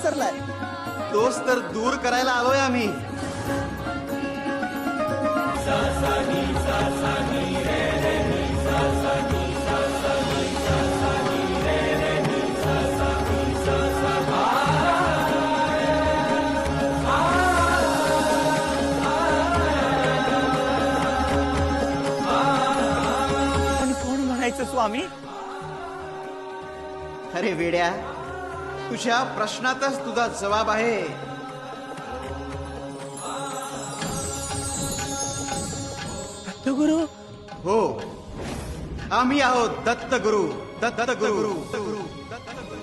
पसरलाय. तोच तर दूर करायला आलोय आम्ही. पण कोण म्हणायचं स्वामी? अरे वेड्या, तुझ्या प्रश्नातच तुझा जबाब आहे. गुरु हो, आम्ही आहोत दत्तगुरु. दत्तगुरु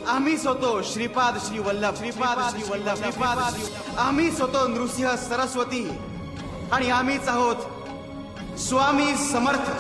आम्हीच होतो श्रीपाद श्री वल्लभ. आम्हीच होतो नृसिंह सरस्वती. आणि आम्हीच आहोत स्वामी समर्थ.